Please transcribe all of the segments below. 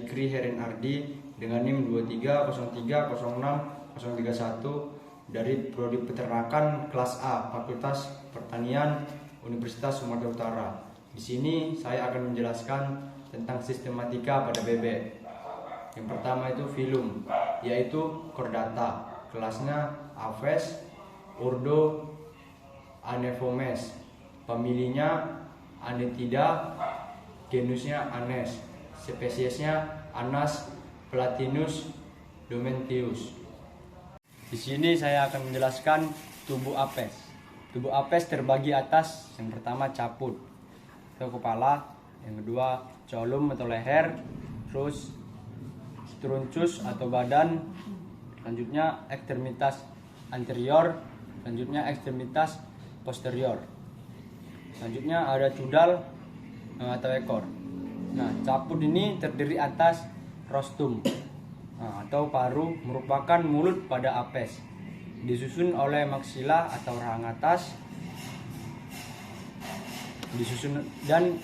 Ikri Herin Ardi dengan NIM 230306031 dari Prodi Peternakan kelas A Fakultas Pertanian Universitas Sumatera Utara. Di sini saya akan menjelaskan tentang sistematika pada bebek. Yang pertama itu filum, yaitu chordata, kelasnya Aves, Urdo, Anephomes, familinya Anetida, genusnya Anes, spesiesnya Anas Platinus Domentius. Di sini saya akan menjelaskan tubuh apes. Tubuh apes terbagi atas, yang pertama caput atau kepala, yang kedua colum atau leher, terus truncus atau badan, selanjutnya ekstremitas anterior, selanjutnya ekstremitas posterior, selanjutnya ada cudal atau ekor. Nah, caput ini terdiri atas rostrum atau paru, merupakan mulut pada apes, disusun oleh maksila atau rahang atas, disusun dan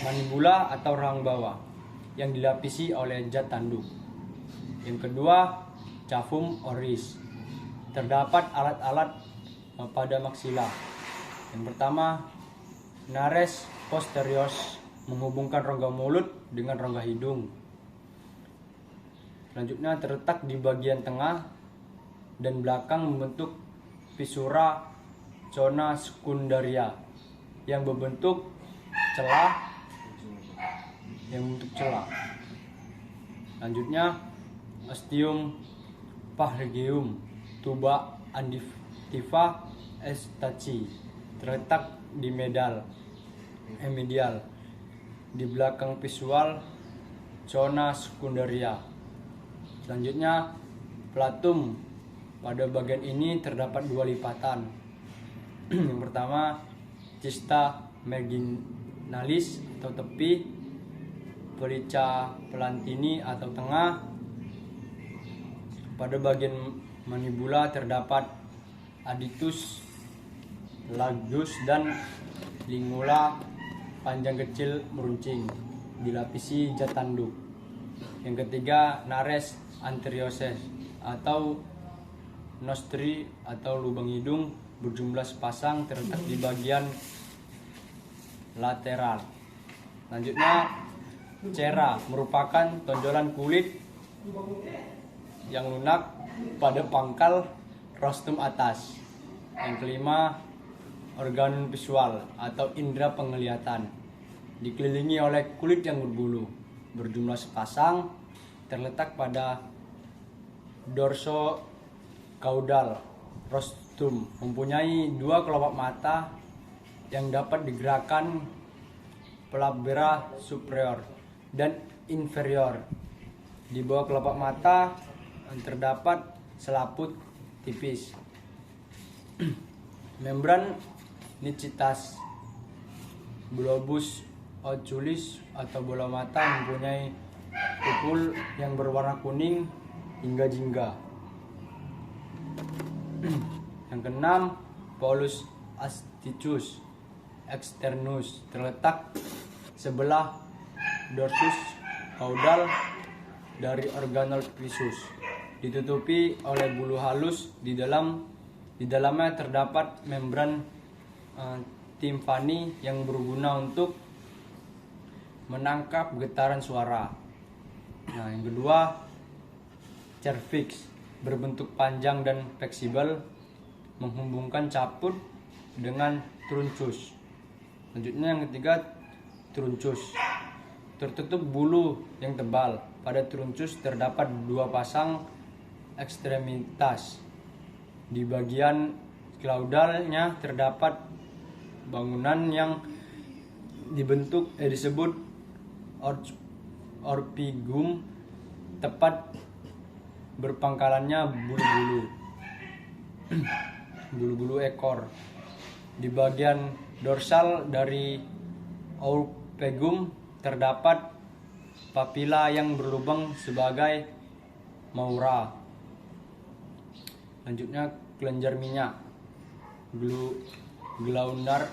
manibula atau rahang bawah yang dilapisi oleh zat tanduk. Yang kedua, cavum oris, terdapat alat-alat pada maksila. Yang pertama, nares posteriors, menghubungkan rongga mulut dengan rongga hidung. Selanjutnya terletak di bagian tengah dan belakang membentuk visura zona sekundaria yang berbentuk celah. Selanjutnya ostium phalangeum tuba anditiva estaci, terletak di medial di belakang visual zona sekundaria. Selanjutnya platum, pada bagian ini terdapat dua lipatan. Yang pertama cista marginalis atau tepi, perica plantini atau tengah. Pada bagian manibula terdapat aditus, largus dan lingula panjang kecil meruncing, dilapisi zat tanduk. Yang ketiga nares anteriores atau nostri atau lubang hidung, berjumlah sepasang, terletak di bagian lateral. Selanjutnya cera, merupakan tonjolan kulit yang lunak pada pangkal rostrum atas. Yang kelima organ visual atau indera penglihatan, dikelilingi oleh kulit yang berbulu, berjumlah sepasang, terletak pada dorso caudal rostrum, mempunyai dua kelopak mata yang dapat digerakkan palpebra superior dan inferior. Di bawah kelopak mata terdapat selaput tipis. Membran nicitas globus oculis atau bola mata mempunyai pupil yang berwarna kuning hingga jingga. Yang keenam, polus asticus externus, terletak sebelah dorsus caudal dari organel visus, ditutupi oleh bulu halus. Di dalamnya terdapat membran timpani yang berguna untuk menangkap getaran suara. Nah, yang kedua, cervix, berbentuk panjang dan fleksibel, menghubungkan caput dengan truncus. Selanjutnya yang ketiga, truncus, tertutup bulu yang tebal. Pada truncus terdapat dua pasang ekstremitas. Di bagian caudalnya terdapat bangunan yang disebut orpingum, tepat berpangkalannya bulu-bulu ekor. Di bagian dorsal dari orpingum terdapat papila yang berlubang sebagai maura. Selanjutnya kelenjar minyak, glandar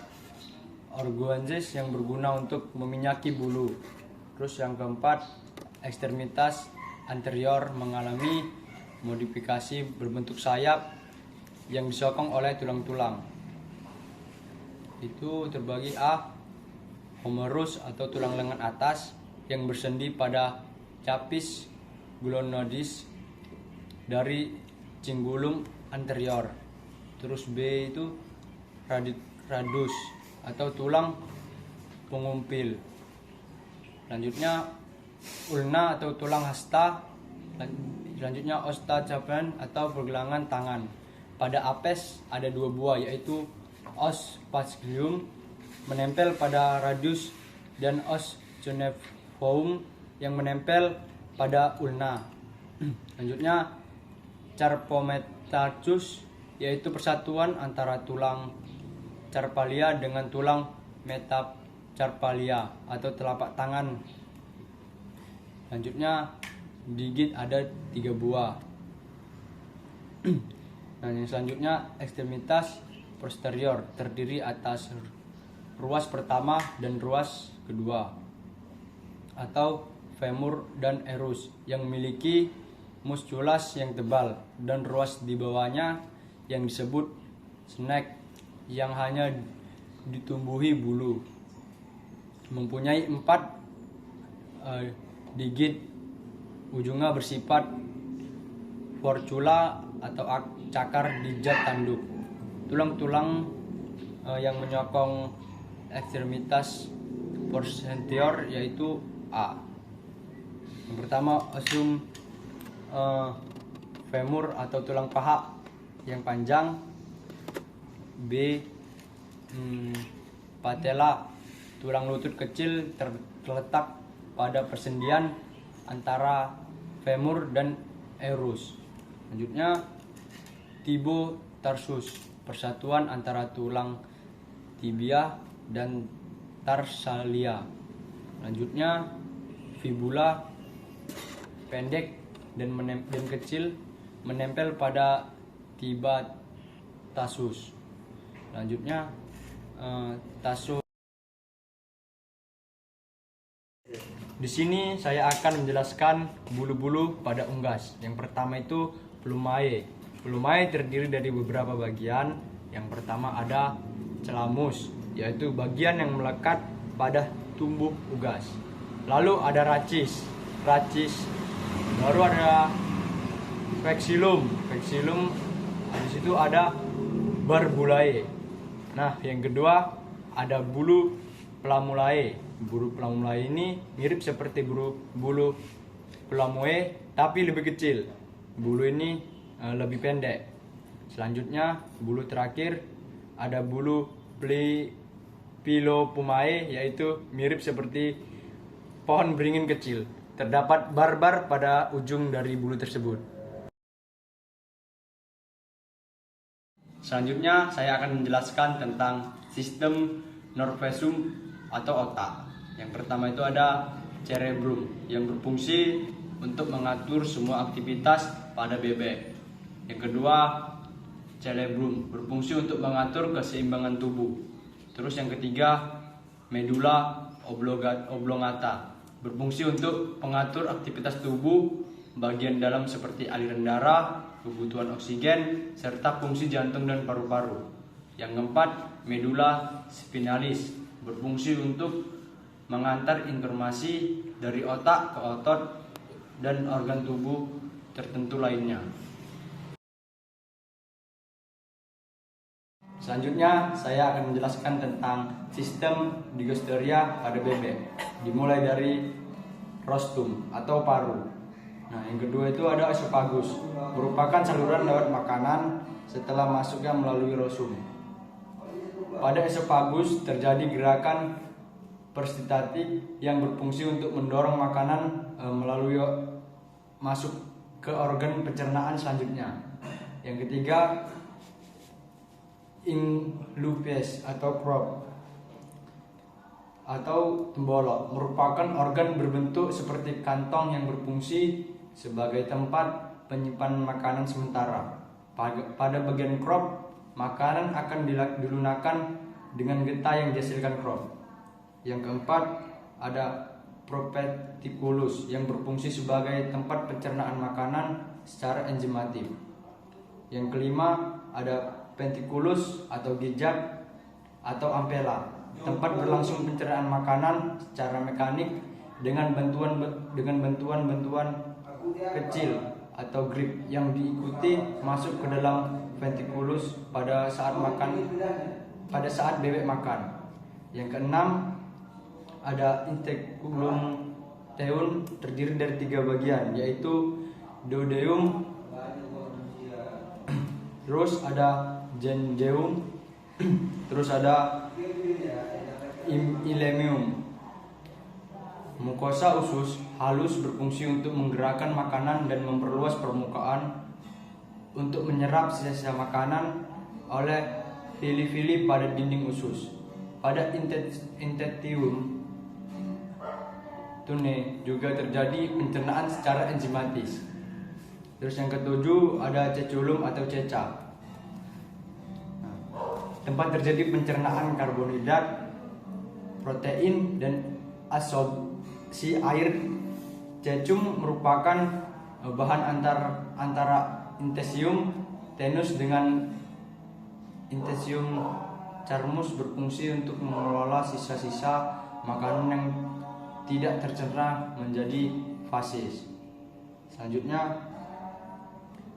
organelles yang berguna untuk meminyaki bulu. Terus yang keempat, ekstremitas anterior mengalami modifikasi berbentuk sayap yang disokong oleh tulang-tulang. Itu terbagi A. Humerus atau tulang lengan atas yang bersendi pada capis glenoides dari cingulum anterior. Terus B itu radus atau tulang pengumpil. Selanjutnya ulna atau tulang hasta. Selanjutnya osta capen atau pergelangan tangan. Pada apes ada dua buah, yaitu os fasciculum menempel pada radius dan os cuneiform yang menempel pada ulna. Selanjutnya carpometatarsus, yaitu persatuan antara tulang carpalia dengan tulang metacarpalia atau telapak tangan. Selanjutnya digit ada 3 buah. Nah, yang selanjutnya ekstremitas posterior terdiri atas ruas pertama dan ruas kedua atau femur dan erus yang memiliki musculus yang tebal, dan ruas di bawahnya yang disebut snack yang hanya ditumbuhi bulu. Mempunyai 4 digit, ujungnya bersifat forcula atau cakar di jat tanduk. Tulang-tulang yang menyokong ekstremitas posterior yaitu A. Yang pertama ostium femur atau tulang paha yang panjang. B. Patella, tulang lutut kecil terletak pada persendian antara femur dan erus. Selanjutnya tibotarsus, persatuan antara tulang tibia dan tarsalia. Selanjutnya fibula, pendek dan kecil, menempel pada tibatasus. Selanjutnya tasus. Di sini saya akan menjelaskan bulu-bulu pada unggas. Yang pertama itu plumae. Plumae terdiri dari beberapa bagian. Yang pertama ada calamus, yaitu bagian yang melekat pada tumbuh unggas. Lalu ada racis. Baru ada vexillum. Di situ ada barbulae. Nah, yang kedua ada bulu plamulae. Bulu plamulae ini mirip seperti bulu plamue tapi lebih kecil. Bulu ini lebih pendek. Selanjutnya bulu terakhir ada bulu pilopumae, yaitu mirip seperti pohon beringin kecil. Terdapat barbar pada ujung dari bulu tersebut. Selanjutnya saya akan menjelaskan tentang sistem nervesum atau otak. Yang pertama itu ada cerebrum yang berfungsi untuk mengatur semua aktivitas pada bebek. Yang kedua, cerebrum berfungsi untuk mengatur keseimbangan tubuh. Terus yang ketiga, medulla oblongata berfungsi untuk mengatur aktivitas tubuh bagian dalam seperti aliran darah, kebutuhan oksigen, serta fungsi jantung dan paru-paru. Yang keempat, medulla spinalis berfungsi untuk mengantar informasi dari otak ke otot dan organ tubuh tertentu lainnya. Selanjutnya saya akan menjelaskan tentang sistem digosteria pada bebek, dimulai dari rostrum atau paru. Nah, yang kedua itu ada esophagus, merupakan saluran lewat makanan setelah masuknya melalui rostrum. Pada esophagus terjadi gerakan peristaltik yang berfungsi untuk mendorong makanan melalui masuk ke organ pencernaan selanjutnya. Yang ketiga, inglupes atau crop atau tembolok, merupakan organ berbentuk seperti kantong yang berfungsi sebagai tempat penyimpanan makanan sementara. Pada bagian crop, makanan akan dilunakkan dengan getah yang dihasilkan crop. Yang keempat ada propeticulus yang berfungsi sebagai tempat pencernaan makanan secara enzimatik. Yang kelima ada ventriculus atau ginjal atau ampela, tempat berlangsung pencernaan makanan secara mekanik dengan bantuan kecil atau grip yang diikuti masuk ke dalam ventriculus pada saat bebek makan. Yang keenam ada integumentum terdiri dari 3 bagian, yaitu duodenum, terus ada gingium, terus ada ileum. Mukosa usus halus berfungsi untuk menggerakkan makanan dan memperluas permukaan untuk menyerap sisa-sisa makanan oleh fili-fili pada dinding usus. Pada intestinium tune juga terjadi pencernaan secara enzimatis. Terus yang ketujuh ada ceculum atau ceca, tempat terjadi pencernaan karbohidrat, protein, dan absorpsi air. Cecum merupakan bahan antara intestinium tenus dengan intestinium charmus, berfungsi untuk mengelola sisa-sisa makanan yang tidak tercerna menjadi fases. Selanjutnya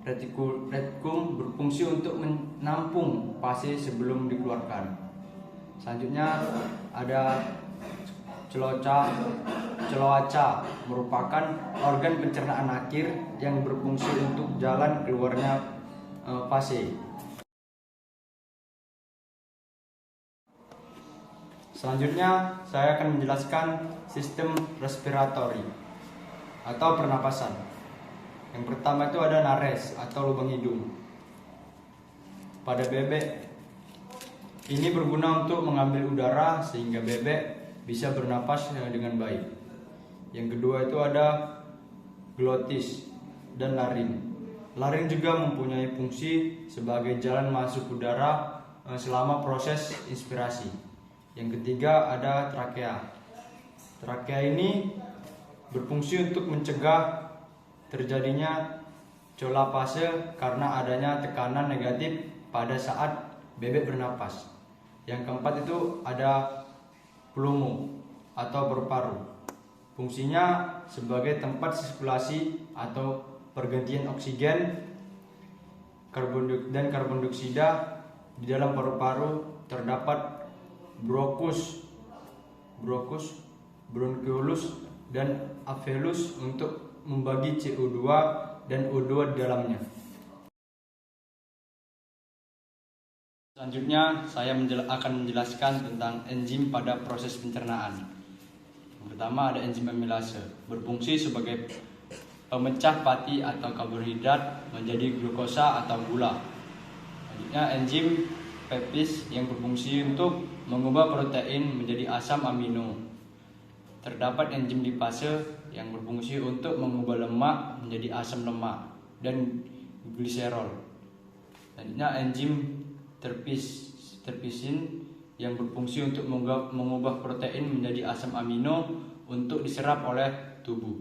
reticulum berfungsi untuk menampung fases sebelum dikeluarkan. Selanjutnya ada cloaca merupakan organ pencernaan akhir yang berfungsi untuk jalan keluarnya fase. Selanjutnya saya akan menjelaskan sistem respiratori atau pernapasan. Yang pertama itu ada nares atau lubang hidung. Pada bebek ini berguna untuk mengambil udara sehingga bebek bisa bernapas dengan baik. Yang kedua itu ada glotis dan laring. Laring juga mempunyai fungsi sebagai jalan masuk udara selama proses inspirasi. Yang ketiga ada trakea. Trakea ini berfungsi untuk mencegah terjadinya colapase karena adanya tekanan negatif pada saat bebek bernapas. Yang keempat itu ada pulmo atau paru-paru. Fungsinya sebagai tempat sirkulasi atau pergantian oksigen dan karbon dioksida. Di dalam paru-paru terdapat bronchus, bronchiolus, dan alveolus untuk membagi CO2 dan O2 di dalamnya. Selanjutnya saya akan menjelaskan tentang enzim pada proses pencernaan. Yang pertama ada enzim amilase, berfungsi sebagai pemecah fatty atau karbohidrat menjadi glukosa atau gula. Selanjutnya enzim peptidase yang berfungsi untuk mengubah protein menjadi asam amino. Terdapat enzim lipase yang berfungsi untuk mengubah lemak menjadi asam lemak dan gliserol. Selanjutnya enzim terpisin yang berfungsi untuk mengubah protein menjadi asam amino untuk diserap oleh tubuh.